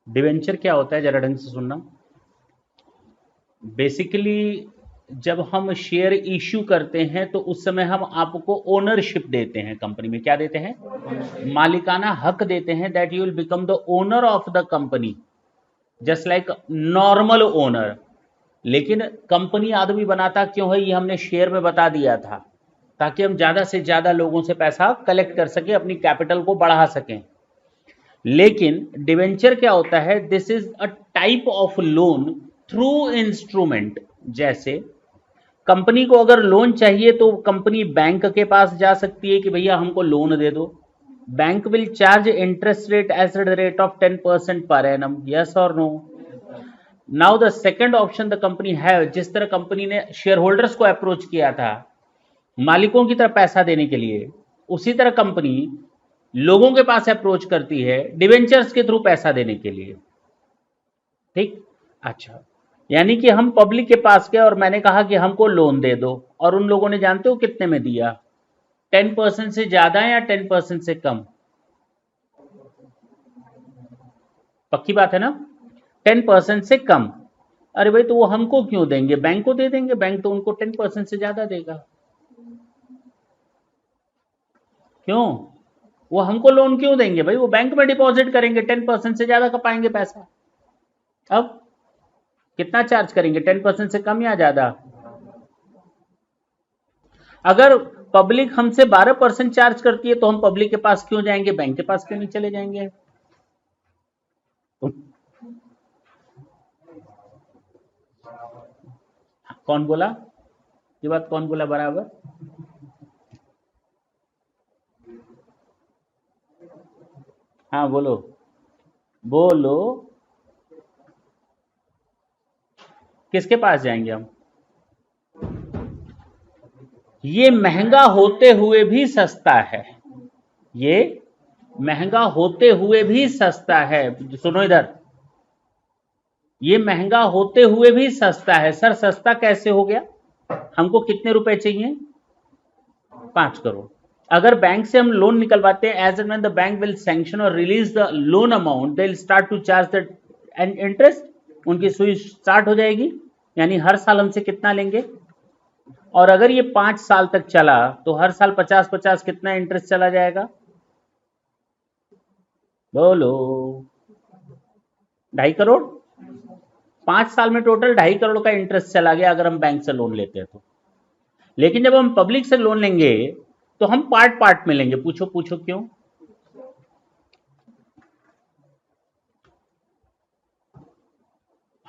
Debenture क्या होता है, जरा ढंग से सुनना। बेसिकली जब हम शेयर इश्यू करते हैं तो उस समय हम आपको ओनरशिप देते हैं, कंपनी में क्या देते हैं, मालिकाना हक देते हैं, that you will become the owner of the company just like normal owner. लेकिन कंपनी आदमी बनाता क्यों है, ये हमने शेयर में बता दिया था, ताकि हम ज्यादा से ज्यादा लोगों से पैसा कलेक्ट कर सके, अपनी कैपिटल को बढ़ा सकें। लेकिन डिवेंचर क्या होता है, this is a type of loan through instrument. जैसे कंपनी को अगर लोन चाहिए तो कंपनी बैंक के पास जा सकती है कि भैया हमको लोन दे दो। Bank will charge interest rate as the rate of 10% पर एनम, यस और no. Now the second option the company है, जिस तरह कंपनी ने शेयर होल्डर्स को अप्रोच किया था मालिकों की तरफ पैसा देने के लिए, उसी तरह कंपनी लोगों के पास अप्रोच करती है डिवेंचर्स के थ्रू पैसा देने के लिए। ठीक, अच्छा, यानी कि हम पब्लिक के पास गए और मैंने कहा कि हमको लोन दे दो, और उन लोगों ने जानते हो कितने में दिया, 10% से ज्यादा या 10% से कम? पक्की बात है ना, 10% से कम। अरे भाई तो वो हमको क्यों देंगे, बैंक को दे देंगे, बैंक तो उनको 10% से ज्यादा देगा। क्यों, वो हमको लोन क्यों देंगे भाई, वो बैंक में डिपॉजिट करेंगे, 10% से ज्यादा का पाएंगे पैसा। अब कितना चार्ज करेंगे, 10% से कम या ज्यादा? अगर पब्लिक हमसे 12% चार्ज करती है तो हम पब्लिक के पास क्यों जाएंगे, बैंक के पास क्यों नहीं चले जाएंगे? तुम कौन बोला ये बात, कौन बोला बराबर? हाँ बोलो, बोलो, किसके पास जाएंगे हम? ये महंगा होते हुए भी सस्ता है, ये महंगा होते हुए भी सस्ता है। सुनो इधर, ये महंगा होते हुए भी सस्ता है। सर सस्ता कैसे हो गया, हमको कितने रुपए चाहिए, 5 करोड़। अगर बैंक से हम लोन निकलवाते हैं, as and when the bank will sanction और release the loan amount, they will start to charge the interest, उनकी सुई स्टार्ट हो जाएगी। यानी हर साल हमसे कितना लेंगे, और अगर ये 5 साल तक चला तो हर साल 50-50 कितना इंटरेस्ट चला जाएगा, बोलो? 2.5 करोड़। 5 साल में टोटल 2.5 करोड़ का इंटरेस्ट चला गया अगर हम बैंक से लोन लेते हैं तो। लेकिन जब हम पब्लिक से लोन लेंगे तो हम पार्ट पार्ट में लेंगे। पूछो पूछो क्यों?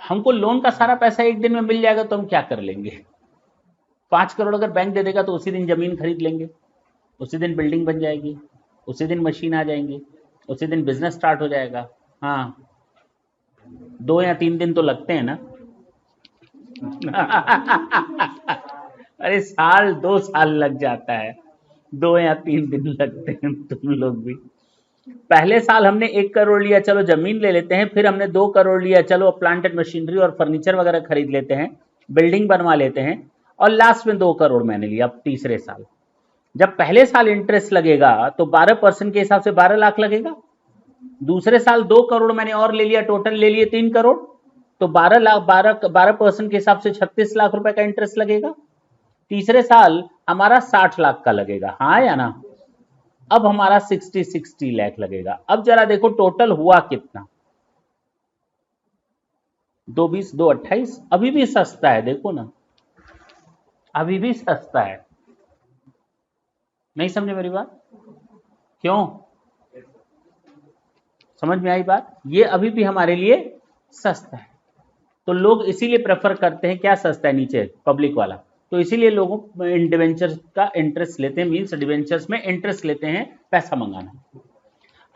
हमको लोन का सारा पैसा एक दिन में मिल जाएगा तो हम क्या कर लेंगे? 5 करोड़ अगर बैंक दे देगा तो उसी दिन जमीन खरीद लेंगे, उसी दिन बिल्डिंग बन जाएगी, उसी दिन मशीन आ जाएंगी, उसी दिन बिजनेस स्टार्ट हो जाएगा। हाँ, 2 या 3 दिन तो लगते हैं ना। अरे साल 2 साल लग जाता है, 2 या 3 दिन लगते हैं, तुम लोग भी। पहले साल हमने 1 करोड़ लिया, चलो जमीन ले लेते हैं, फिर हमने 2 करोड़ लिया, चलो प्लांट एंड मशीनरी और फर्नीचर वगैरह खरीद लेते हैं, बिल्डिंग बनवा लेते हैं, और लास्ट में 2 करोड़ मैंने लिया। अब तीसरे साल जब पहले साल इंटरेस्ट लगेगा तो 12% के हिसाब से 12 लाख लगेगा। दूसरे साल 2 करोड़ मैंने और ले लिया, टोटल ले लिए 3 करोड़, तो 12 लाख, 12% के हिसाब से 36 लाख रुपए का इंटरेस्ट लगेगा। तीसरे साल हमारा 60 लाख का लगेगा, हाँ या ना? अब हमारा 60 लाख लगेगा। अब जरा देखो टोटल हुआ कितना, 2 20 2 28, अभी भी सस्ता है, देखो ना, अभी भी सस्ता है। नहीं समझे मेरी बात? क्यों? समझ में आई बात? ये अभी भी हमारे लिए सस्ता है, तो लोग इसीलिए प्रेफर करते हैं। क्या सस्ता है? नीचे पब्लिक वाला। तो इसीलिए लोगों डिवेंचर का इंटरेस्ट लेते हैं, मीन्स डिवेंचर्स में इंटरेस्ट लेते हैं पैसा मंगाना।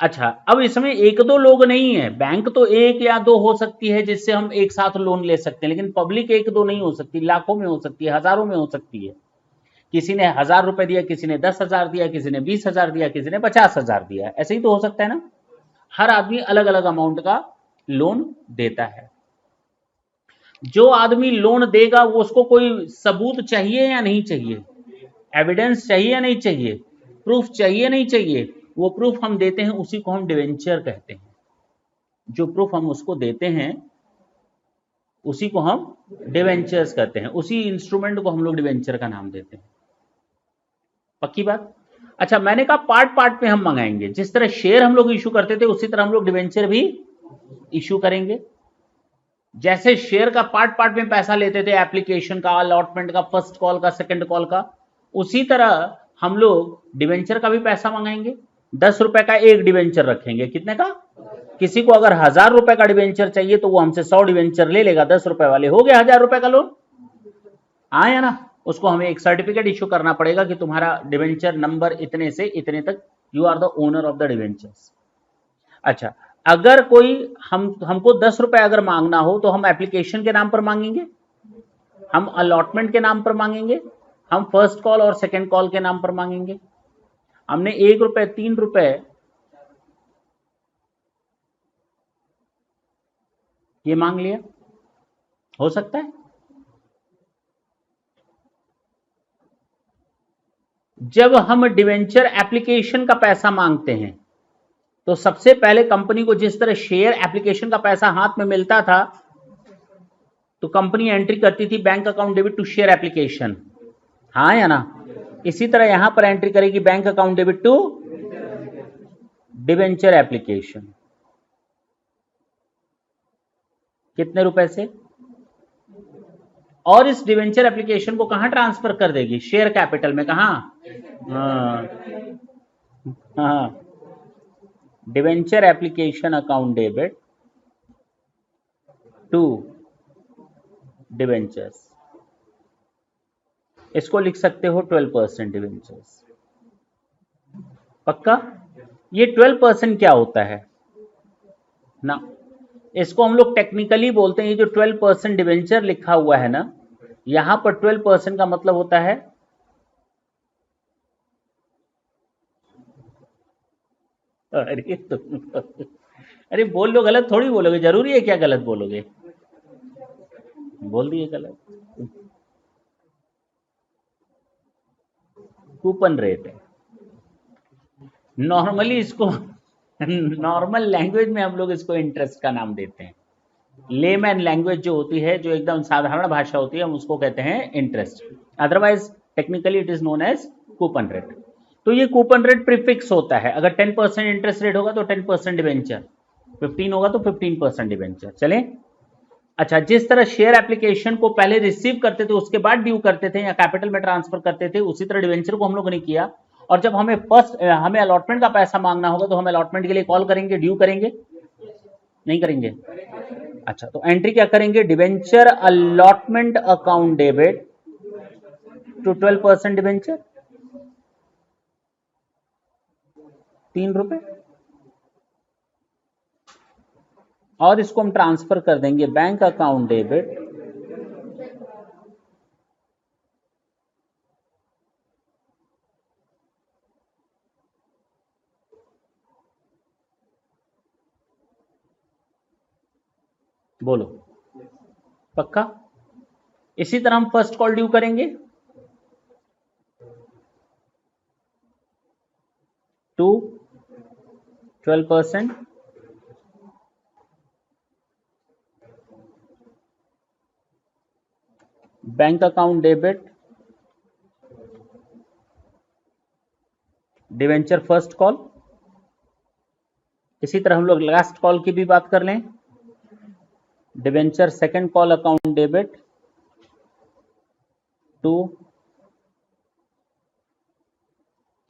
अच्छा, अब इसमें एक दो लोग नहीं है, बैंक तो एक या दो हो सकती है जिससे हम एक साथ लोन ले सकते हैं, लेकिन पब्लिक एक दो नहीं हो सकती, लाखों में हो सकती है, हजारों में हो सकती है। किसी ने 1000 रुपए दिया, किसी ने 10,000 दिया, किसी ने 20,000 दिया, किसी ने 50,000 दिया, ऐसे ही तो हो सकता है ना। हर आदमी अलग अलग अमाउंट का लोन देता है। जो आदमी लोन देगा वो उसको कोई सबूत चाहिए या नहीं चाहिए? एविडेंस चाहिए या नहीं चाहिए? प्रूफ चाहिए या नहीं चाहिए? वो प्रूफ हम देते हैं, उसी को हम डिवेंचर कहते हैं। जो प्रूफ हम उसको देते हैं उसी को हम डिवेंचर्स कहते हैं, उसी इंस्ट्रूमेंट को हम लोग डिवेंचर का नाम देते हैं। पक्की बात? अच्छा, मैंने कहा पार्ट पार्ट में हम मंगाएंगे। जिस तरह शेयर हम लोग इशू करते थे उसी तरह हम लोग डिवेंचर भी इशू करेंगे। जैसे शेयर का पार्ट पार्ट में पैसा लेते थे, एप्लीकेशन का, अलॉटमेंट का, फर्स्ट कॉल का, सेकंड कॉल का, उसी तरह हम लोग डिवेंचर का भी पैसा मंगाएंगे। 10 रुपए का एक डिवेंचर रखेंगे। कितने का? किसी को अगर 1000 रुपए का डिवेंचर चाहिए तो वो हमसे 100 डिवेंचर ले लेगा, 10 रुपए वाले, हो गया 1000 रुपए का लोन। आया ना? उसको हमें एक सर्टिफिकेट इशू करना पड़ेगा कि तुम्हारा डिवेंचर नंबर इतने से इतने तक, you are the owner of the debentures. अच्छा, अगर कोई हमको 10 रुपए अगर मांगना हो तो हम एप्लीकेशन के नाम पर मांगेंगे, हम अलॉटमेंट के नाम पर मांगेंगे, हम फर्स्ट कॉल और सेकंड कॉल के नाम पर मांगेंगे। हमने 1 रुपए, 3 रुपए ये मांग लिया, हो सकता है। जब हम डिवेंचर एप्लीकेशन का पैसा मांगते हैं तो सबसे पहले कंपनी को जिस तरह शेयर एप्लीकेशन का पैसा हाथ में मिलता था तो कंपनी एंट्री करती थी bank account debit to share application, हाँ या ना? इसी तरह यहां पर एंट्री करेगी bank account debit to debenture application. कितने रुपए से? और इस डिवेंचर एप्लीकेशन को कहां ट्रांसफर कर देगी? शेयर कैपिटल में। कहां? हाँ, debenture application account debit to debentures. इसको लिख सकते हो 12% डिवेंचर्स। पक्का? ये 12% क्या होता है ना, इसको हम लोग टेक्निकली बोलते हैं। ये जो 12% डिवेंचर लिखा हुआ है ना, यहां पर 12% का मतलब होता है अरे अरे बोल लो, गलत थोड़ी बोलोगे, जरूरी है क्या गलत बोलोगे? बोल दिए गलत। कूपन रेट है नॉर्मली, इसको नॉर्मल लैंग्वेज में हम लोग इसको इंटरेस्ट का नाम देते हैं। लेमैन लैंग्वेज जो होती है, जो एकदम साधारण भाषा होती है, हम उसको कहते हैं interest. Otherwise technically it is known as coupon rate. तो ये कूपन रेट प्रीफिक्स होता है। अगर 10% इंटरेस्ट रेट होगा तो 10% डिवेंचर, 15 होगा तो 15% डिवेंचर। चले? अच्छा, जिस तरह शेयर एप्लीकेशन को पहले रिसीव करते थे उसके बाद ड्यू करते थे या कैपिटल में ट्रांसफर करते थे, उसी तरह डिवेंचर को हम लोगों ने किया। और जब हमें अलॉटमेंट का पैसा मांगना होगा तो हम अलॉटमेंट के लिए कॉल करेंगे, ड्यू करेंगे, नहीं करेंगे? अच्छा, तो एंट्री क्या करेंगे? Debenture allotment account debit to 12% debenture, 3 रुपए, और इसको हम ट्रांसफर कर देंगे बैंक अकाउंट डेबिट बोलो पक्का? इसी तरह हम फर्स्ट कॉल ड्यू करेंगे to 12%, bank account debit debenture first call. इसी तरह हम लोग लास्ट कॉल की भी बात कर लें, debenture second call account debit to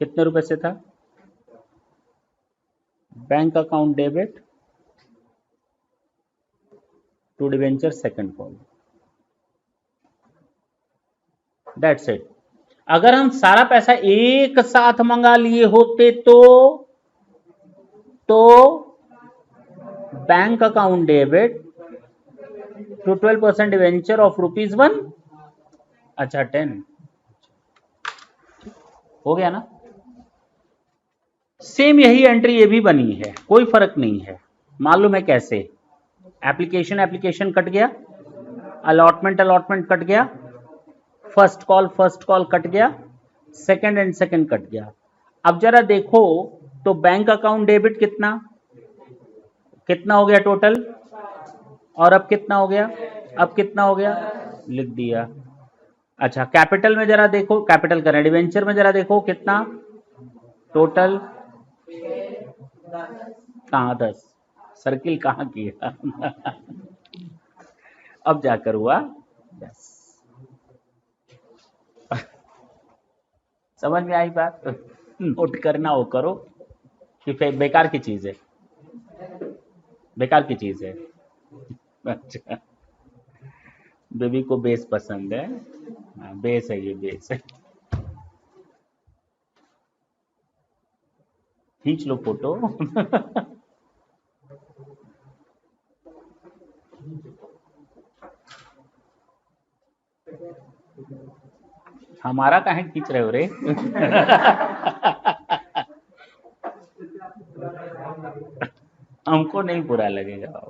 कितने रुपए से था? Bank account debit to debenture second call, that's it. अगर हम सारा पैसा एक साथ मंगा लिए होते तो bank account debit to 12% debenture of ₹1। अच्छा 10 हो गया ना। सेम यही एंट्री ये भी बनी है, कोई फर्क नहीं है। मालूम है कैसे? एप्लीकेशन कट गया, अलॉटमेंट कट गया, फर्स्ट कॉल कट गया, सेकंड एंड सेकंड कट गया। अब जरा देखो तो बैंक अकाउंट डेबिट कितना हो गया टोटल, और अब कितना हो गया, लिख दिया। अच्छा कैपिटल में जरा देखो, कैपिटल करें डिवेंचर में जरा देखो कितना टोटल, कहां 10, सर्किल कहां किया अब जाकर हुआ 10। समझ में आई बात? नोट करना हो करो कि बेकार की चीज है, अच्छा बेबी को बेस पसंद है, बेस है, ये बेस है। खींच लो फोटो हमारा काहे खींच रहे हो रे हमको नहीं बुरा लगेगा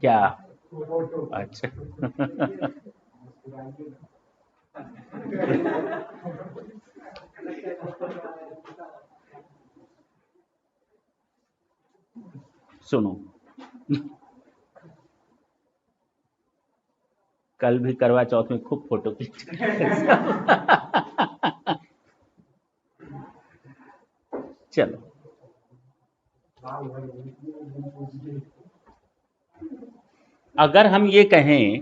क्या? अच्छा सुनो कल भी करवा चौथ में खूब फोटो खींच चलो अगर हम ये कहें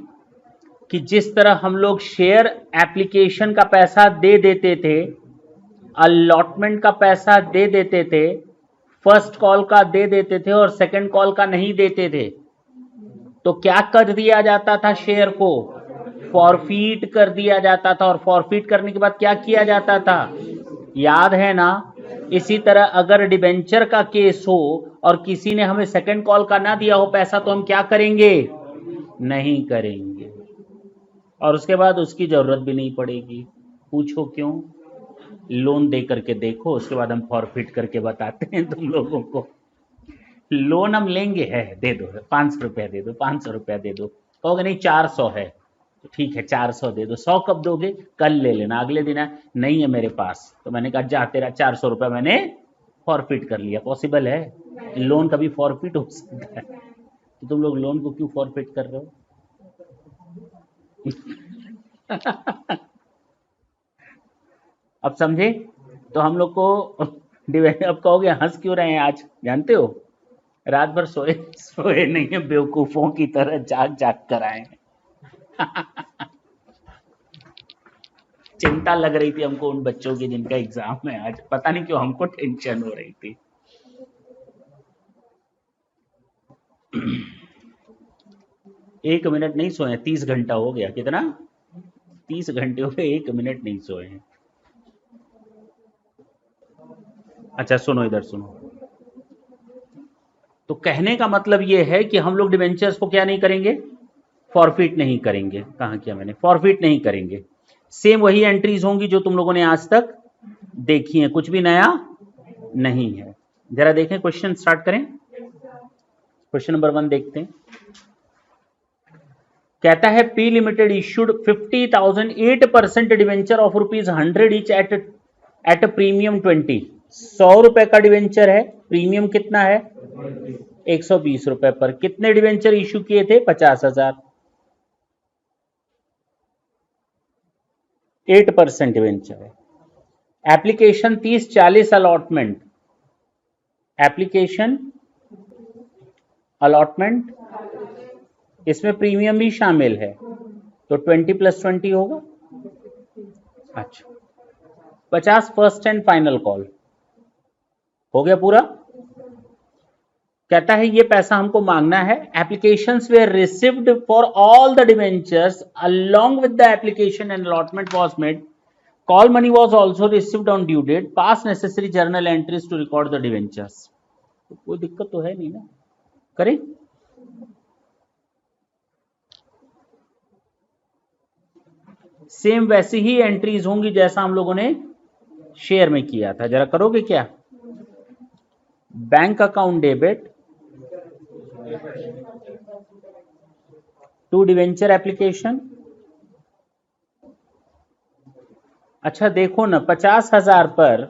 कि जिस तरह हम लोग शेयर एप्लीकेशन का पैसा दे देते थे, अलॉटमेंट का पैसा दे देते थे, फर्स्ट कॉल का दे देते थे और सेकंड कॉल का नहीं देते थे, तो क्या कर दिया जाता था? शेयर को फॉरफीट कर दिया जाता था। और फॉरफीट करने के बाद क्या किया जाता था? याद है ना? इसी तरह अगर डिबेंचर का केस हो और किसी ने हमें सेकंड कॉल का ना दिया हो पैसा, तो हम क्या करेंगे? नहीं करेंगे, और उसके बाद उसकी जरूरत भी नहीं पड़ेगी। पूछो क्यों? लोन दे करके देखो, उसके बाद हम फॉरफिट करके बताते हैं तुम लोगों को। लोन हम लेंगे, है दे दो, 500 रुपया दे दो, 500 रुपया दे दो, कहोगे नहीं 400 है, तो ठीक है 400 दे दो। 100 कब दोगे? कल ले लेना। अगले दिन नहीं है मेरे पास, तो मैंने कहा जा तेरा 400 रुपया मैंने फॉरफिट कर लिया। पॉसिबल है? लोन कभी फॉरफिट हो सकता है, तो तुम लोग लोन को क्यों फॉरफिट कर रहे हो? अब समझे? तो हम लोग को अब कहोगे हंस क्यों रहे हैं आज, जानते हो? रात भर सोए नहीं है, बेवकूफों की तरह जाग कर आए हैं चिंता लग रही थी हमको उन बच्चों की जिनका एग्जाम है आज, पता नहीं क्यों हमको टेंशन हो रही थी। एक मिनट नहीं सोए, 30 घंटा हो गया। कितना? 30 घंटे हो गए, 1 मिनट नहीं सोए हैं। अच्छा सुनो, इधर सुनो। तो कहने का मतलब यह है कि हम लोग डिवेंचर्स को क्या नहीं करेंगे? फॉरफिट नहीं करेंगे। कहां किया मैंने? फॉरफिट नहीं करेंगे। सेम वही एंट्रीज होंगी जो तुम लोगों ने आज तक देखी हैं, कुछ भी नया नहीं है। जरा देखें, क्वेश्चन स्टार्ट करें। क्वेश्चन नंबर 1 देखते हैं। कहता है P limited issued 50,000 8% debenture of ₹100 each at premium 20। 100 रुपए का डिवेंचर है, प्रीमियम कितना है? 120 रुपए पर। कितने डिवेंचर इश्यू किए थे? 50,000। 8% डिवेंचर है। एप्लीकेशन 30-40 अलॉटमेंट, एप्लीकेशन अलॉटमेंट, इसमें प्रीमियम भी शामिल है, तो 20 + 20 होगा। अच्छा 50 फर्स्ट एंड फाइनल कॉल हो गया पूरा। कहता है ये पैसा हमको मांगना है। Applications were received for all the debentures along with the application and allotment was made. Call money was also received on due date. Pass necessary journal entries to record the debentures. तो कोई दिक्कत तो है नहीं ना, करें। Same वैसी ही entries होंगी जैसा हम लोगों ने शेयर में किया था। जरा करोगे क्या? Bank account debit to debenture application. अच्छा देखो ना, 50,000 पर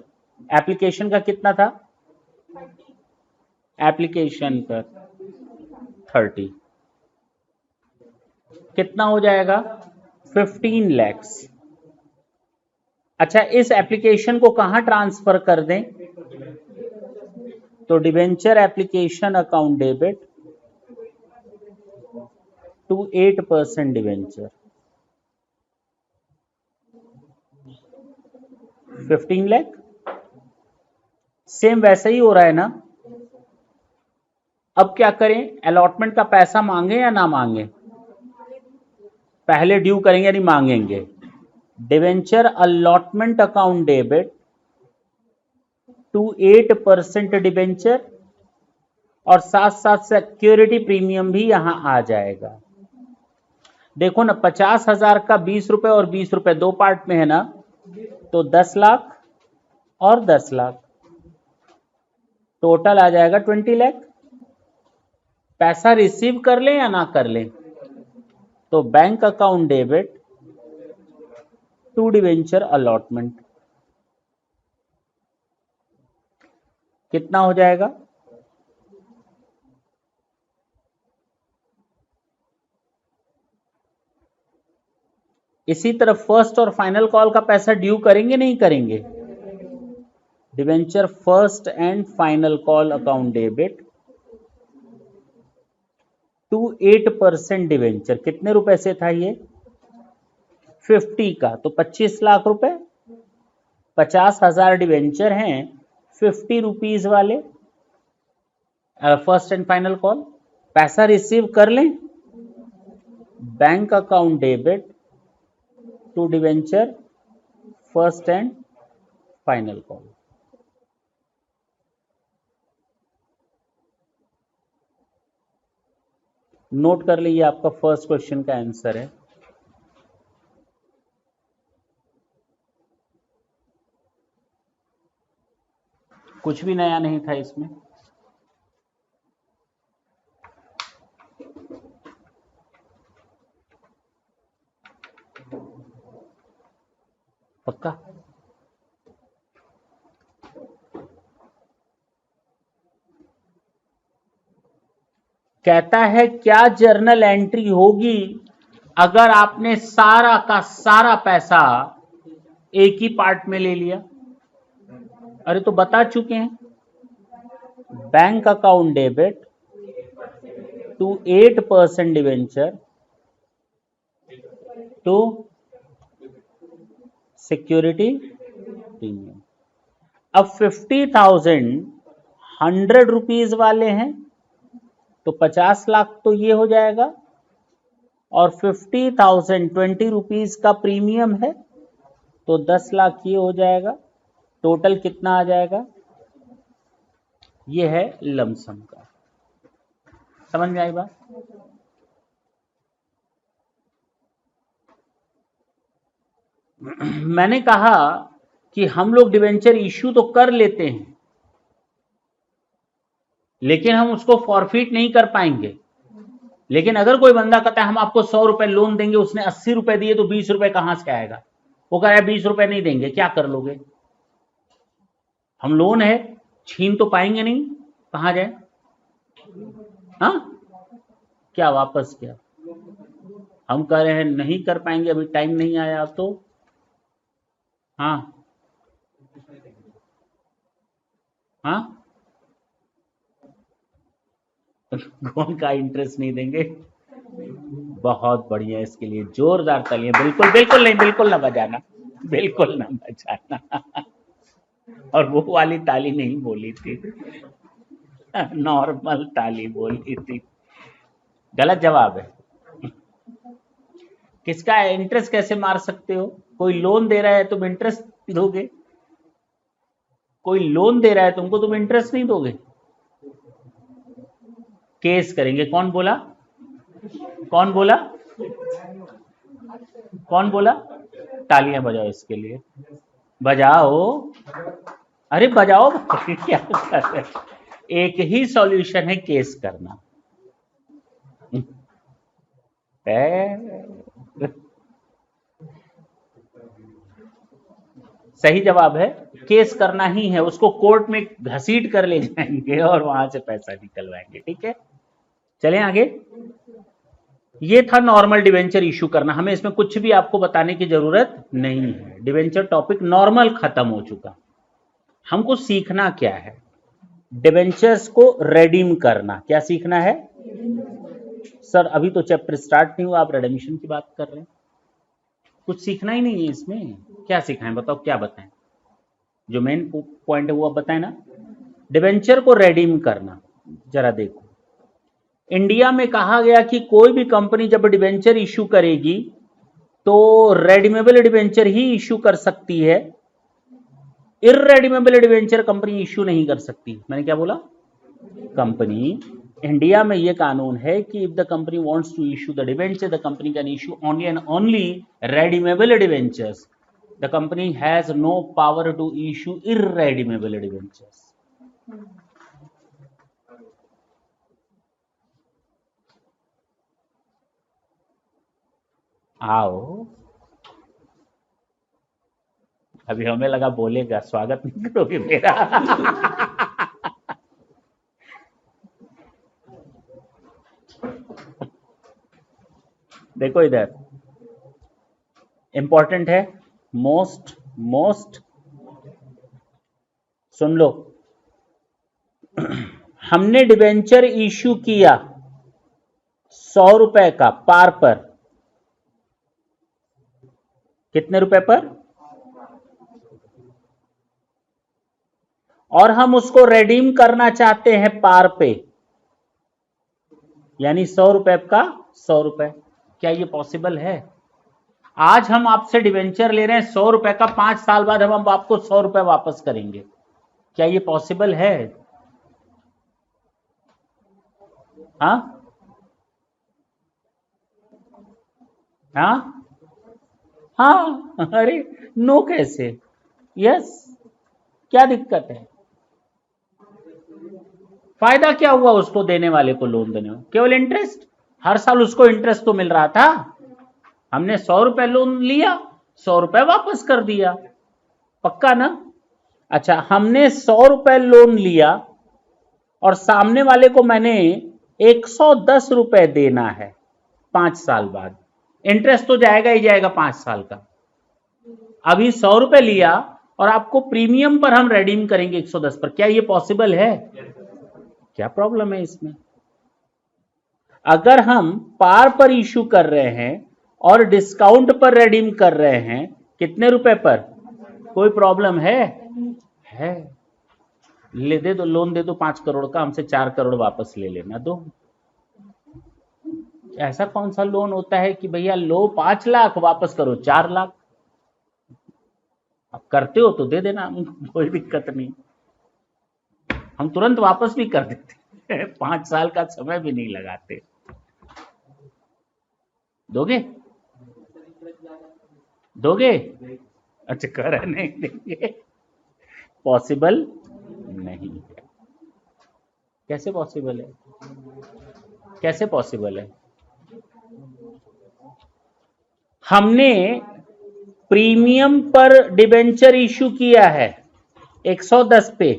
एप्लीकेशन का कितना था? एप्लीकेशन पर 30, कितना हो जाएगा? 15 लाख। अच्छा, इस एप्लीकेशन को कहां ट्रांसफर कर दें? तो debenture application account debit to 8% debenture, 15 lakh. Same वैसे ही हो रहा है ना। अब क्या करें? अलॉटमेंट का पैसा मांगे या ना मांगे? पहले ड्यू करेंगे यानी मांगेंगे। Debenture allotment account debit to 8% debenture, और साथ साथ सिक्योरिटी प्रीमियम भी यहां आ जाएगा। देखो ना, 50,000 का 20 रुपए और 20 रुपए दो पार्ट में है ना, तो 10 लाख और 10 लाख, टोटल आ जाएगा 20 लाख। पैसा रिसीव कर लें या ना कर लें? तो bank account debit to debenture allotment, कितना हो जाएगा? इसी तरह फर्स्ट और फाइनल कॉल का पैसा ड्यू करेंगे नहीं करेंगे? Debenture first and final call account debit to 8% debenture. कितने रुपए से था ये? 50 का, तो 25 लाख रुपए। 50,000 डिवेंचर हैं, 50 रुपीज वाले फर्स्ट एंड फाइनल कॉल। पैसा रिसीव कर लें। Bank account debit to debenture first and final call. Note कर लीजिए, आपका फर्स्ट क्वेश्चन का आंसर है। कुछ भी नया नहीं था इसमें। पक्का? कहता है क्या जर्नल एंट्री होगी अगर आपने सारा का सारा पैसा एक ही पार्ट में ले लिया? अरे तो बता चुके हैं, bank account debit to 8% debenture to security premium. अब 50,000 100 रुपीज वाले हैं, तो 50 लाख तो ये हो जाएगा, और 50,000 20 रुपीज का प्रीमियम है, तो 10 लाख ये हो जाएगा। टोटल कितना आ जाएगा? ये है लमसम का। समझ में आई बात? मैंने कहा कि हम लोग डिवेंचर इश्यू तो कर लेते हैं, लेकिन हम उसको फॉरफिट नहीं कर पाएंगे। लेकिन अगर कोई बंदा कहता है हम आपको 100 रुपए लोन देंगे, उसने 80 रुपए दिए, तो 20 रुपए कहां से आएगा? वो कह रहा है 20 रुपए नहीं देंगे, क्या कर लोगे? हम लोन है, छीन तो पाएंगे नहीं, कहां जाए? हाँ, क्या वापस क्या? हम कह रहे हैं नहीं कर पाएंगे, अभी टाइम नहीं आया, तो हाँ हाँ, कौन का इंटरेस्ट नहीं देंगे? बहुत बढ़िया, इसके लिए जोरदार तालियां। बिल्कुल बिल्कुल नहीं, बिल्कुल ना बजाना, बिल्कुल ना बजाना। और वो वाली ताली नहीं बोली थी। नॉर्मल ताली बोली थी, गलत जवाब है। किसका है? इंटरेस्ट कैसे मार सकते हो? कोई लोन दे रहा है तुम इंटरेस्ट दोगे? कोई लोन दे रहा है तुमको, तुम इंटरेस्ट नहीं दोगे? केस करेंगे। कौन बोला? कौन बोला? कौन बोला? तालियां बजाओ इसके लिए, बजाओ। अरे बजाओ, क्या कर रहे? एक ही सॉल्यूशन है, केस करना। सही जवाब है, केस करना ही है। उसको कोर्ट में घसीट कर ले जाएंगे और वहां से पैसा निकलवाएंगे। ठीक है, चलें आगे। ये था नॉर्मल डिवेंचर इशू करना। हमें इसमें कुछ भी आपको बताने की जरूरत नहीं है। डिवेंचर टॉपिक नॉर्मल खत्म हो चुका। हमको सीखना क्या है? डिवेंचर्स को रेडीम करना। क्या सीखना है? सर अभी तो चैप्टर स्टार्ट नहीं हुआ, आप रेडीमिशन की बात कर रहे हैं। कुछ सीखना ही नहीं है इसमें। क्या सिखाएं? बताओ, क्या बताएं? जो मेन पॉइंट है वो आप बताएं ना। डिवेंचर को रेडीम करना। जरा देखो, इंडिया में कहा गया कि कोई भी कंपनी जब डिवेंचर इशू करेगी तो रेडीमेबल डिवेंचर ही इशू कर सकती है, इररेडीमेबल डिवेंचर कंपनी इशू नहीं कर सकती। मैंने क्या बोला? कंपनी, इंडिया में यह कानून है कि if the company wants to issue the debenture, the company can issue only and only redeemable debentures. The company has no power to issue irredeemable debentures. आओ, अभी हमें लगा बोलेगा, स्वागत नहीं करोगे मेरा। देखो इधर, इंपॉर्टेंट है, मोस्ट सुन लो। हमने डिवेंचर इशू किया 100 रुपए का पार पर। कितने रुपए पर? और हम उसको रेडीम करना चाहते हैं पार पे, यानी 100 रुपए का 100 रुपए। क्या ये पॉसिबल है? आज हम आपसे डिवेंचर ले रहे हैं 100 रुपए का, 5 साल बाद हम आपको 100 रुपए वापस करेंगे। क्या ये पॉसिबल है? हाँ हाँ हाँ, अरे नो कैसे? यस, क्या दिक्कत है? फायदा क्या हुआ उसको देने वाले को, लोन देने में? केवल इंटरेस्ट। हर साल उसको इंटरेस्ट तो मिल रहा था। हमने 100 रुपए लोन लिया, 100 रुपए वापस कर दिया। पक्का ना? अच्छा, हमने 100 रुपए लोन लिया और सामने वाले को मैंने 110 रुपए देना है 5 साल बाद। इंटरेस्ट तो जाएगा ही जाएगा 5 साल का। अभी 100 रुपए लिया और आपको प्रीमियम पर हम रेडीम करेंगे 110 पर। क्या ये पॉसिबल है? क्या प्रॉब्लम है इसमें? अगर हम पार पर इशू कर रहे हैं और डिस्काउंट पर रेडीम कर रहे हैं, कितने रुपए पर? कोई प्रॉब्लम है? ले दे दो, लोन दे दो 5 करोड़ का, हमसे 4 करोड़ वापस ले लेना दो। ऐसा कौन सा लोन होता है कि भैया लो 5 लाख वापस करो 4 लाख? अब करते हो तो दे देना, कोई दिक्कत नहीं, हम तुरंत वापस भी कर देते। 5 साल का समय भी नहीं लगाते। दोगे? दोगे? अच्छा, कह रहे नहीं देंगे। पॉसिबल नहीं है। कैसे पॉसिबल है? कैसे पॉसिबल है? हमने प्रीमियम पर डिबेंचर इशू किया है 110 पे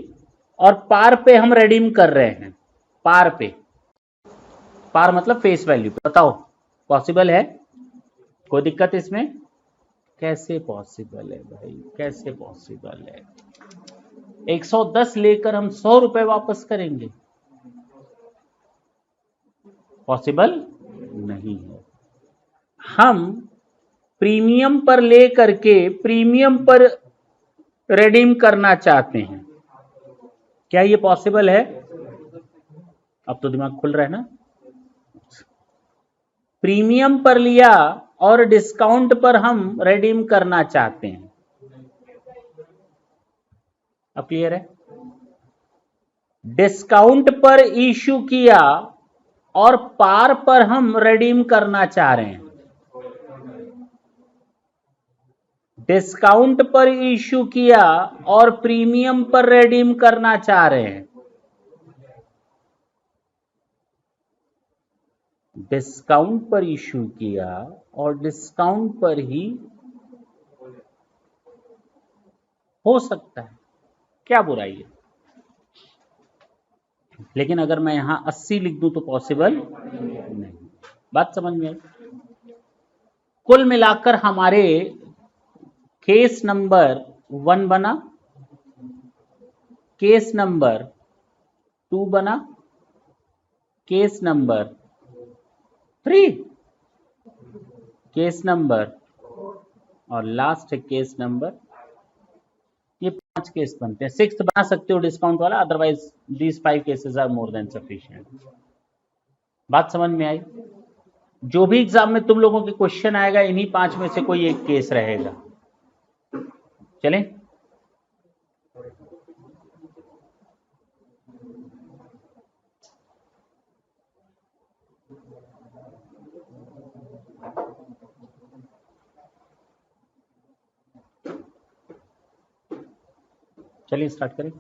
और पार पे हम रेडीम कर रहे हैं। पार पे, पार मतलब फेस वैल्यू पे। बताओ पॉसिबल है? कोई दिक्कत इसमें? कैसे पॉसिबल है भाई, कैसे पॉसिबल है? 110 लेकर हम 100 रुपए वापस करेंगे? पॉसिबल नहीं है। हम प्रीमियम पर ले करके प्रीमियम पर रिडीम करना चाहते हैं। क्या ये पॉसिबल है? अब तो दिमाग खुल रहा है ना। प्रीमियम पर लिया और डिस्काउंट पर हम रिडीम करना चाहते हैं। अब क्लियर है? डिस्काउंट पर इशू किया और पार पर हम रिडीम करना चाह रहे हैं। डिस्काउंट पर इशू किया और प्रीमियम पर रिडीम करना चाह रहे हैं। डिस्काउंट पर इशू किया और डिस्काउंट पर ही हो सकता है, क्या बुराई है। लेकिन अगर मैं यहां 80 लिख दूं तो पॉसिबल नहीं। बात समझ में आई? कुल मिलाकर हमारे केस नंबर 1 बना, केस नंबर 2 बना, केस नंबर 3, केस नंबर और लास्ट केस नंबर। ये 5 केस बनते हैं। 6th बना सकते हो डिस्काउंट वाला, otherwise these 5 cases are more than sufficient. बात समझ में आई? जो भी एग्जाम में तुम लोगों के क्वेश्चन आएगा, इन्हीं 5 में से कोई एक केस रहेगा। चलें? चलिए स्टार्ट करें।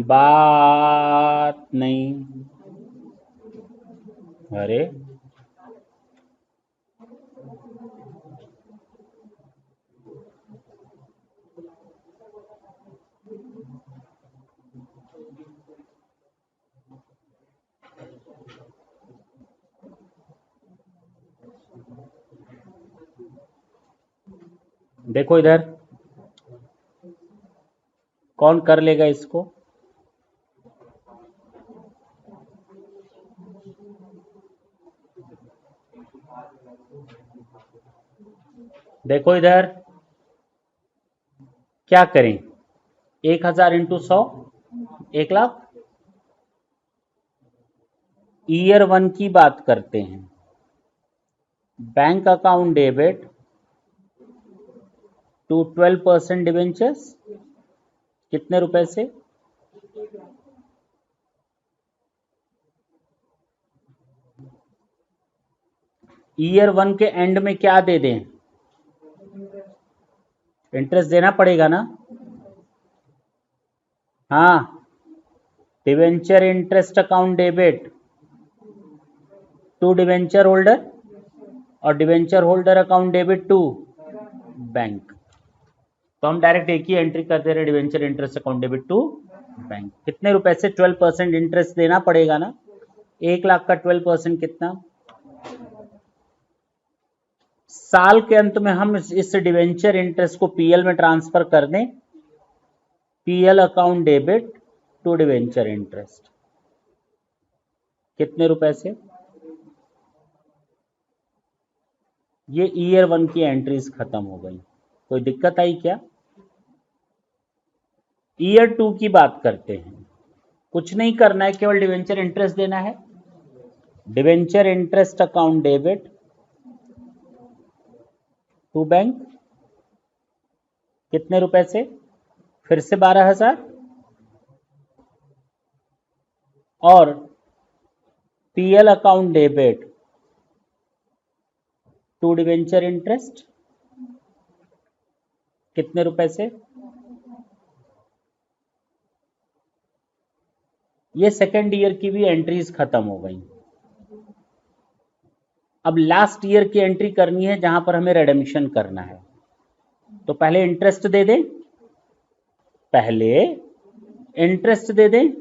बात नहीं। अरे देखो इधर, कौन कर लेगा इसको? देखो इधर, क्या करें? 1000 इंटू 100, 1 लाख। ईयर 1 की बात करते हैं। Bank account debit to 12% debentures, कितने रुपए से? ईयर 1 के एंड में क्या दे दें? इंटरेस्ट देना पड़ेगा ना। हाँ, debenture interest account debit to debenture holder और debenture holder account debit to bank. तो हम डायरेक्ट एक ही एंट्री कर दे रहे, debenture interest account debit to bank. कितने रुपए से? 12% इंटरेस्ट देना पड़ेगा ना। 1 लाख का 12% कितना? साल के अंत में हम इस डिवेंचर इंटरेस्ट को पीएल में ट्रांसफर कर दें, PL account debit to debenture interest, कितने रुपए से? ये ईयर 1 की एंट्रीज खत्म हो गई। कोई दिक्कत आई क्या? ईयर 2 की बात करते हैं। कुछ नहीं करना है, केवल डिवेंचर इंटरेस्ट देना है। Debenture interest account debit to bank, कितने रुपए से? फिर से 12,000। और PL account debit to debenture interest, कितने रुपए से? ये सेकेंड ईयर की भी एंट्रीज खत्म हो गई। अब लास्ट ईयर की एंट्री करनी है जहां पर हमें रिडेम्पशन करना है, तो पहले इंटरेस्ट दे दें,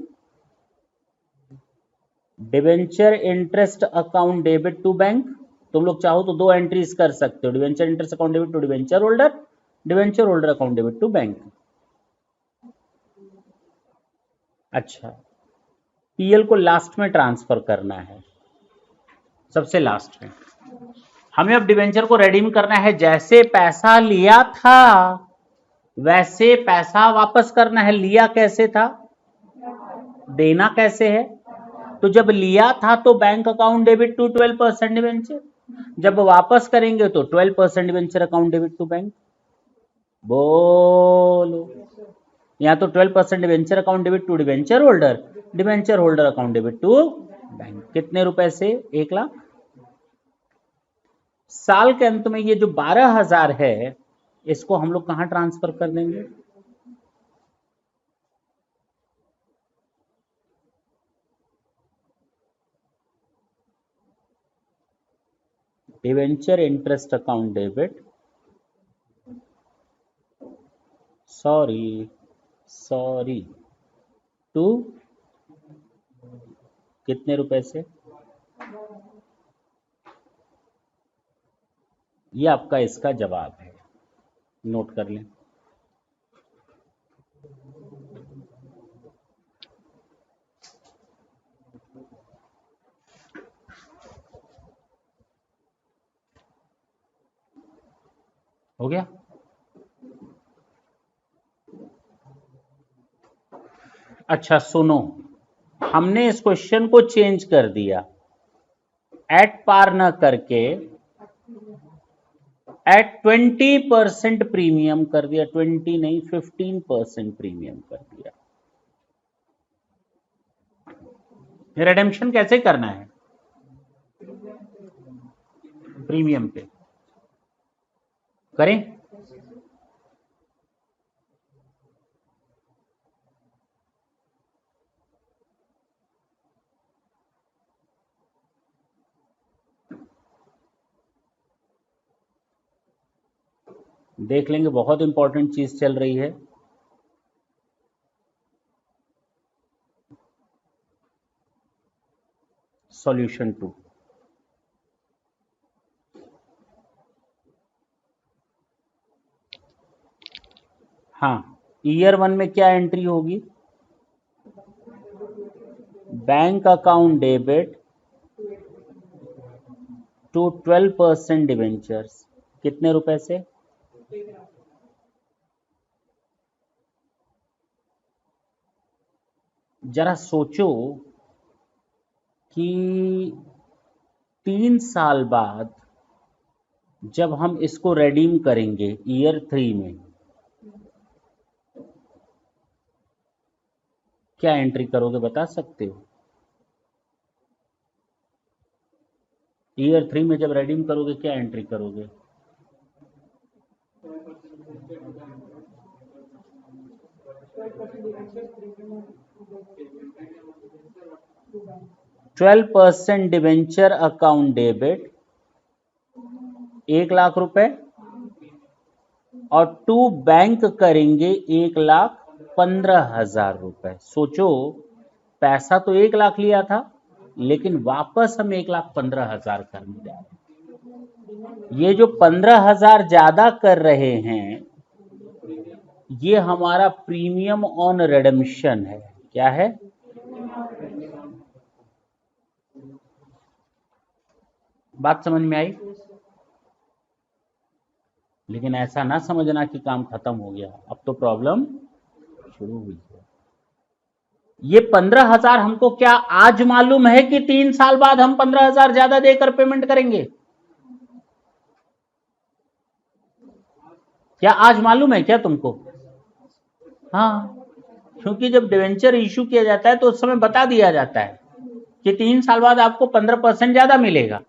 debenture interest account debit to bank. तुम लोग चाहो तो 2 एंट्रीज कर सकते हो, debenture interest account debit to debenture holder account debit to bank. अच्छा, पीएल को लास्ट में ट्रांसफर करना है, सबसे लास्ट में। हमें अब डिवेंचर को रिडीम करना है, जैसे पैसा लिया था वैसे पैसा वापस करना है। लिया कैसे था, देना कैसे है? तो जब लिया था तो bank account debit to 12% debenture, जब वापस करेंगे तो 12% debenture account debit to bank. बोलो, या तो 12% debenture account debit to debenture holder account debit to bank. कितने रुपए से? 1 लाख। साल के अंत में ये जो 12,000 है, इसको हम लोग कहां ट्रांसफर कर देंगे? Debenture interest account debit, sorry to कितने रुपए से? ये आपका इसका जवाब है, नोट कर लें। हो गया? अच्छा सुनो, हमने इस क्वेश्चन को चेंज कर दिया, एट पार न करके एट 20% प्रीमियम कर दिया। 20 नहीं, 15% प्रीमियम कर दिया। रिडेम्पशन कैसे करना है? प्रीमियम पे करें। देख लेंगे, बहुत इंपॉर्टेंट चीज चल रही है। सॉल्यूशन 2, हाँ, ईयर 1 में क्या एंट्री होगी? Bank account debit to 12% debentures. कितने रुपए से? जरा सोचो कि 3 साल बाद जब हम इसको रिडीम करेंगे ईयर 3 में, क्या एंट्री करोगे, बता सकते हो? ईयर 3 में जब रिडीम करोगे क्या एंट्री करोगे? %12 डिवेंचर अकाउंट डेबिट 1 लाख रुपए, और टू बैंक करेंगे 1,15,000 रुपए। सोचो, पैसा तो 1 लाख लिया था, लेकिन वापस हम 1,15,000 करने जा रहे हैं। ये जो 15,000 ज्यादा कर रहे हैं, ये हमारा प्रीमियम ऑन रिडेम्पशन है। क्या है? बात समझ में आई? लेकिन ऐसा ना समझना कि काम खत्म हो गया, अब तो प्रॉब्लम शुरू हुई है। ये 15,000 हमको क्या आज मालूम है कि 3 साल बाद हम 15,000 ज्यादा देकर पेमेंट करेंगे? क्या आज मालूम है क्या तुमको? हाँ, क्योंकि जब डिवेंचर इश्यू किया जाता है तो उस समय बता दिया जाता है कि 3 साल बाद आपको 15% ज्यादा मिलेगा।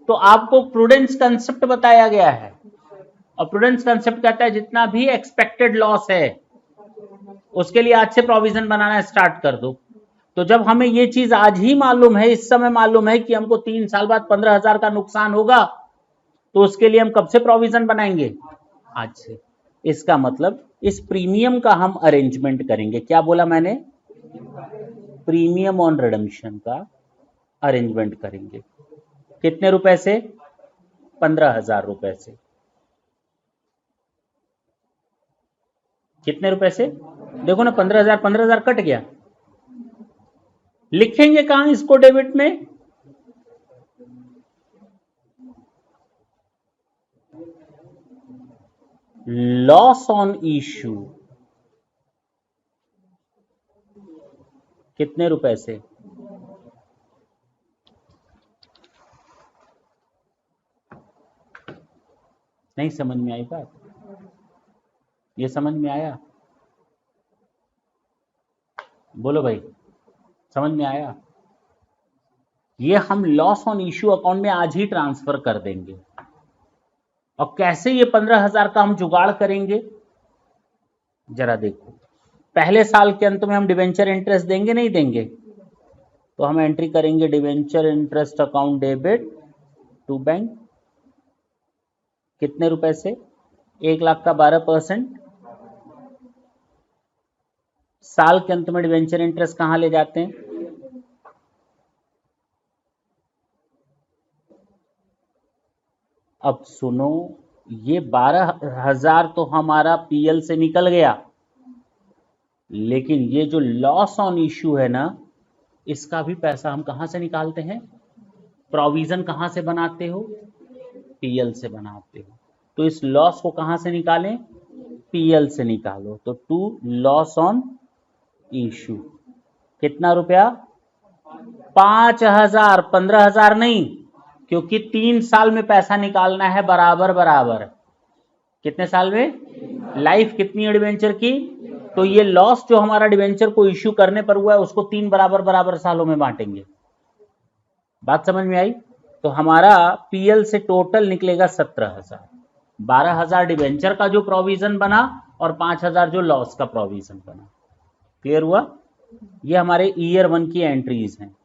तो आपको प्रूडेंस कंसेप्ट बताया गया है, और प्रूडेंस कंसेप्ट कहता है जितना भी एक्सपेक्टेड लॉस है उसके लिए आज से प्रोविजन बनाना स्टार्ट कर दो। तो जब हमें ये चीज आज ही मालूम है, इस समय मालूम है कि हमको 3 साल बाद 15,000 का नुकसान होगा, तो उसके लिए हम कब से प्रोविजन बनाएंगे? आज से। इसका मतलब इस प्रीमियम का हम अरेंजमेंट करेंगे। क्या बोला मैंने? प्रीमियम ऑन रिडम्पशन का अरेंजमेंट करेंगे। कितने रुपए से? 15,000 रुपए से। कितने रुपए से? देखो ना, 15,000 15,000 कट गया। लिखेंगे कहां इसको डेबिट में? Loss on issue. कितने रुपए से? नहीं समझ में आई बात? ये समझ में आया? बोलो भाई, समझ में आया? ये हम लॉस ऑन इश्यू अकाउंट में आज ही ट्रांसफर कर देंगे। और कैसे ये 15,000 का हम जुगाड़ करेंगे, जरा देखो। पहले साल के अंत में हम डिवेंचर इंटरेस्ट देंगे, नहीं देंगे? तो हम एंट्री करेंगे debenture interest account debit to bank. कितने रुपए से? 1 लाख का 12%। साल के अंत में डिवेंचर इंटरेस्ट कहां ले जाते हैं? अब सुनो, ये 12,000 तो हमारा पीएल से निकल गया, लेकिन ये जो लॉस ऑन इश्यू है ना, इसका भी पैसा हम कहां से निकालते हैं? प्रोविजन कहां से बनाते हो? पीएल से बनाते हो। तो इस लॉस को कहां से निकालें? पीएल से निकालो। तो टू लॉस ऑन इश्यू। कितना रुपया? 5,000। 15,000 नहीं, क्योंकि 3 साल में पैसा निकालना है बराबर बराबर। कितने साल में? लाइफ कितनी है डिवेंचर की? तो ये लॉस जो हमारा डिवेंचर को इश्यू करने पर हुआ है, उसको 3 बराबर बराबर सालों में बांटेंगे। बात समझ में आई? तो हमारा पीएल से टोटल निकलेगा 17,000। 12,000 डिवेंचर का जो प्रोविजन बना और 5,000 जो लॉस का प्रोविजन बना। क्लियर हुआ? ये हमारे ईयर 1 की एंट्रीज हैं।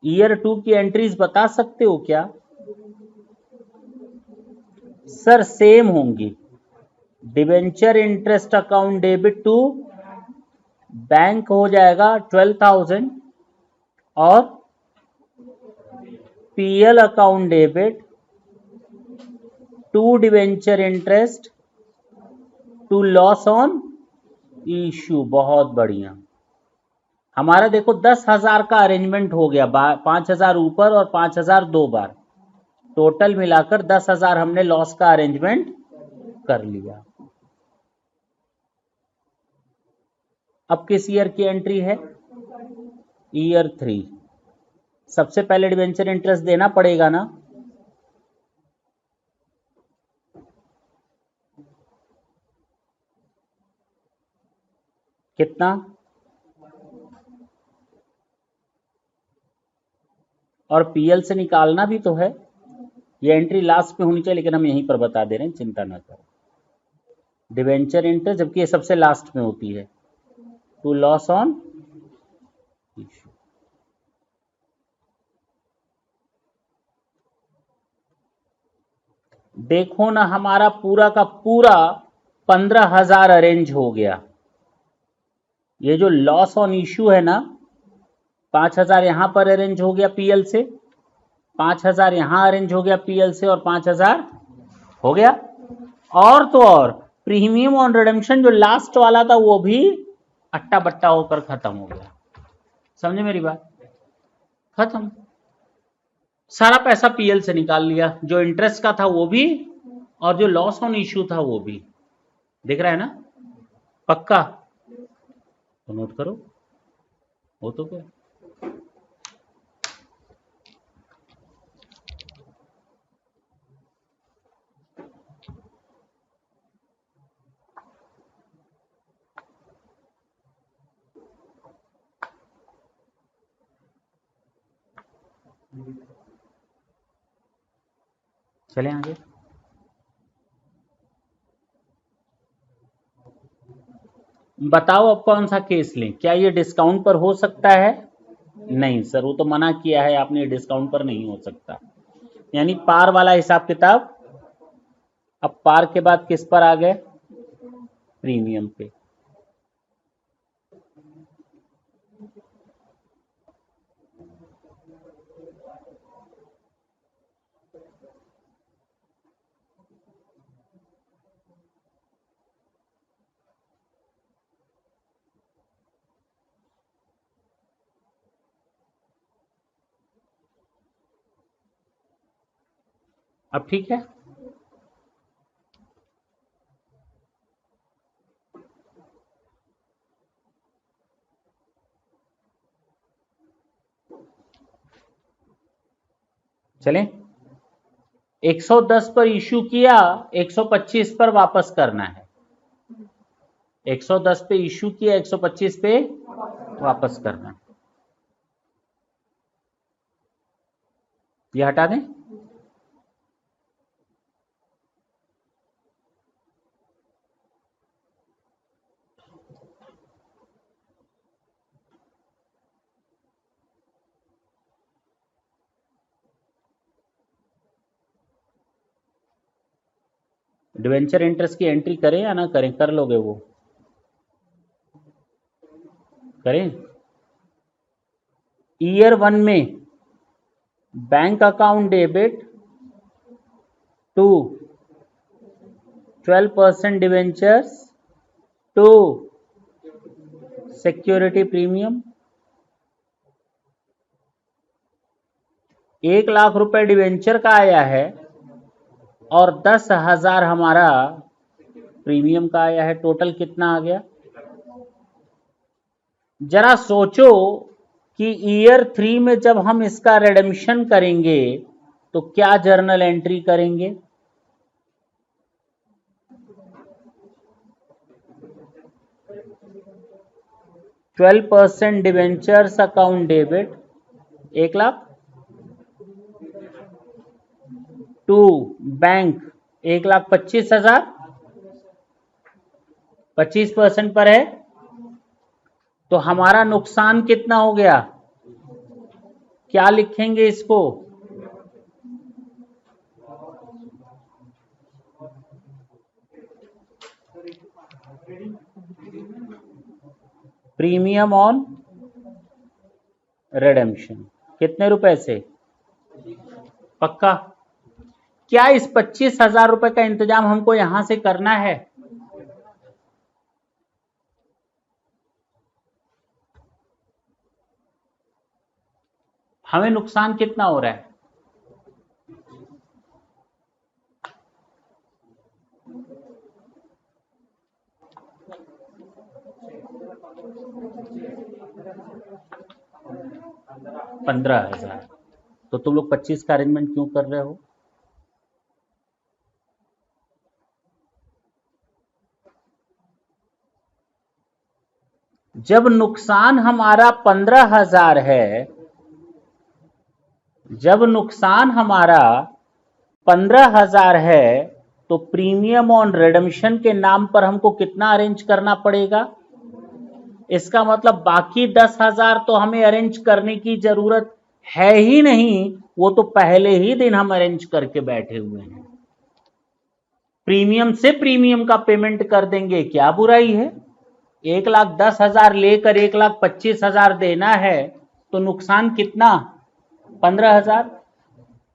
ईयर 2 की एंट्रीज बता सकते हो क्या? सर सेम होंगी। Debenture interest account debit to bank हो जाएगा 12,000 और PL account debit to debenture interest to loss on issue. बहुत बढ़िया। हमारा देखो 10,000 का अरेंजमेंट हो गया, 5,000 ऊपर और 5,000 दो बार, टोटल मिलाकर 10,000 हमने लॉस का अरेंजमेंट कर लिया। अब किस ईयर की एंट्री है? ईयर 3। सबसे पहले डिवेंचर इंटरेस्ट देना पड़ेगा ना? कितना? और पीएल से निकालना भी तो है। ये एंट्री लास्ट में होनी चाहिए, लेकिन हम यहीं पर बता दे रहे हैं, चिंता ना करो। डिवेंचर इंटरेस्ट, जबकि ये सबसे लास्ट में होती है, टू लॉस ऑन इश्यू। देखो ना, हमारा पूरा का पूरा 15,000 अरेंज हो गया। ये जो लॉस ऑन इश्यू है ना, 5,000 यहां पर अरेंज हो गया पीएल से, 5,000 यहां अरेंज हो गया पीएल से, और 5,000 हो गया। और तो और प्रीमियम ऑन रिडेम्पशन जो लास्ट वाला था, वो भी अट्टा बट्टा होकर खत्म हो गया। समझे मेरी बात? खत्म। सारा पैसा पीएल से निकाल लिया, जो इंटरेस्ट का था वो भी, और जो लॉस ऑन इश्यू था वो भी। दिख रहा है ना? पक्का? तो नोट करो। हो तो क्या? चले आगे। बताओ अब कौन सा केस लें? क्या ये डिस्काउंट पर हो सकता है? नहीं सर, वो तो मना किया है आपने, डिस्काउंट पर नहीं हो सकता। यानी पार वाला हिसाब किताब। अब पार के बाद किस पर आ गए? प्रीमियम पे। अब ठीक है। चलें, 110 पर इशू किया, 125 पर वापस करना है। 110 पे इशू किया, 125 पे वापस करना है। ये हटा दें। डिवेंचर इंटरेस्ट की एंट्री करें या ना करें? कर लोगे वो? करें। ईयर 1 में bank account debit to 12% debentures to security premium. 1,00,000 रुपए डिवेंचर का आया है और 10,000 हमारा प्रीमियम का आया है। टोटल कितना आ गया? जरा सोचो कि ईयर 3 में जब हम इसका रिडेम्पशन करेंगे तो क्या जर्नल एंट्री करेंगे? %12 debentures account debit 1,00,000 to bank 1,25,000, 25% पर है तो हमारा नुकसान कितना हो गया? क्या लिखेंगे इसको? Premium on redemption. कितने रुपए से? पक्का? क्या इस 25,000 रुपए का इंतजाम हमको यहां से करना है? हमें नुकसान कितना हो रहा है? $15,000। तो तुम लोग 25 का अरेंजमेंट क्यों कर रहे हो? जब नुकसान हमारा 15,000 है, जब नुकसान हमारा 15,000 है तो प्रीमियम ऑन रिडेम्पशन के नाम पर हमको कितना अरेंज करना पड़ेगा? इसका मतलब बाकी 10,000 तो हमें अरेंज करने की जरूरत है ही नहीं, वो तो पहले ही दिन हम अरेंज करके बैठे हुए हैं। प्रीमियम से प्रीमियम का पेमेंट कर देंगे, क्या बुराई है? 1,10,000 लेकर 1,25,000 देना है तो नुकसान कितना? 15,000।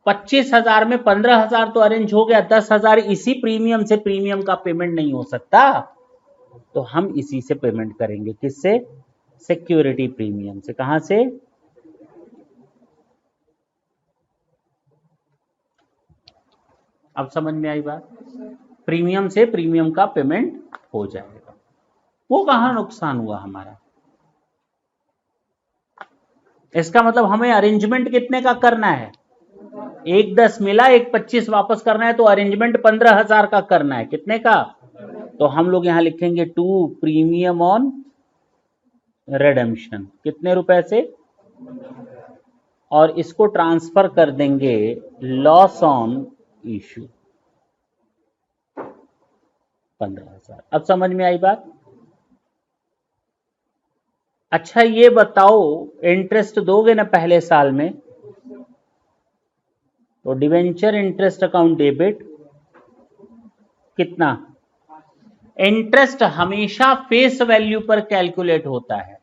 25,000 में 15,000 तो अरेंज हो गया, 10,000 इसी प्रीमियम से प्रीमियम का पेमेंट नहीं हो सकता, तो हम इसी से पेमेंट करेंगे। किससे? सिक्योरिटी प्रीमियम से। कहां से? अब समझ में आई बात? प्रीमियम से प्रीमियम का पेमेंट हो जाएगा। वो कहां नुकसान हुआ हमारा? इसका मतलब हमें अरेंजमेंट कितने का करना है? 1,10 मिला, 1,25 वापस करना है तो अरेंजमेंट 15,000 का करना है। कितने का? तो हम लोग यहां लिखेंगे टू प्रीमियम ऑन रिडेम्पशन। कितने रुपए से? और इसको ट्रांसफर कर देंगे लॉस ऑन इशू 15,000। अब समझ में आई बात? अच्छा ये बताओ, इंटरेस्ट दोगे ना पहले साल में, तो डिवेंचर इंटरेस्ट अकाउंट डेबिट कितना? इंटरेस्ट हमेशा फेस वैल्यू पर कैलकुलेट होता है,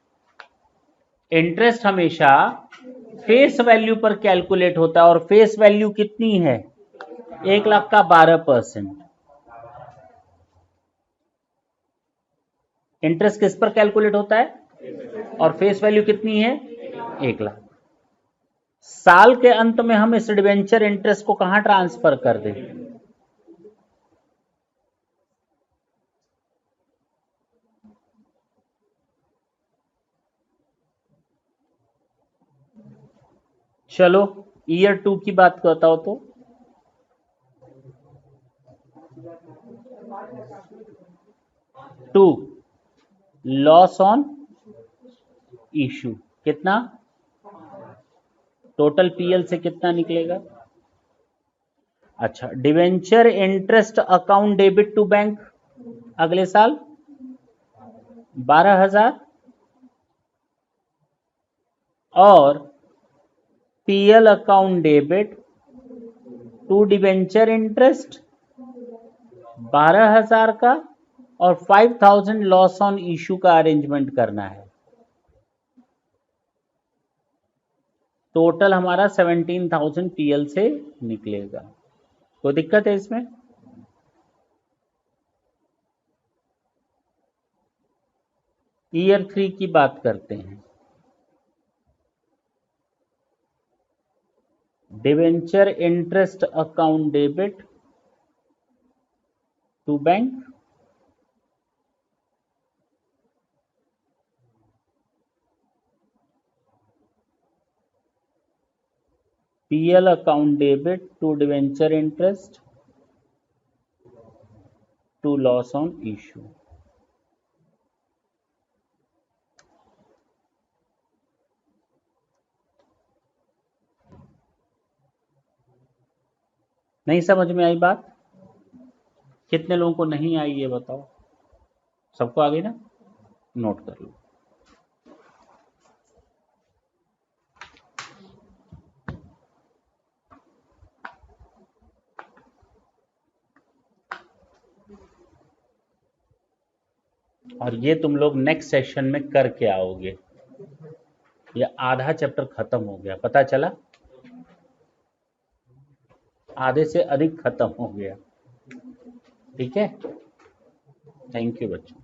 इंटरेस्ट हमेशा फेस वैल्यू पर कैलकुलेट होता है, और फेस वैल्यू कितनी है? 1,00,000 का 12%। इंटरेस्ट किस पर कैलकुलेट होता है? और फेस वैल्यू कितनी है? 1,00,000। साल के अंत में हम इस डिवेंचर इंटरेस्ट को कहां ट्रांसफर कर दें? चलो ईयर 2 की बात बताओ तो। टू लॉस ऑन इशू कितना? टोटल पीएल से कितना निकलेगा? अच्छा, debenture interest account debit to bank अगले साल 12,000, और PL account debit to debenture interest 12,000 का, और 5,000 लॉस ऑन इशू का अरेंजमेंट करना है। टोटल हमारा 17,000 पीएल से निकलेगा। कोई दिक्कत है इसमें? ईयर 3 की बात करते हैं। Debenture interest account debit to bank PL account debit to debenture interest to loss on issue. नहीं समझ में आई बात? कितने लोगों को नहीं आई ये बताओ? सबको आ गई ना? नोट कर लो। और ये तुम लोग नेक्स्ट सेशन में करके आओगे। ये आधा चैप्टर खत्म हो गया, पता चला? आधे से अधिक खत्म हो गया। ठीक है, थैंक यू बच्चों।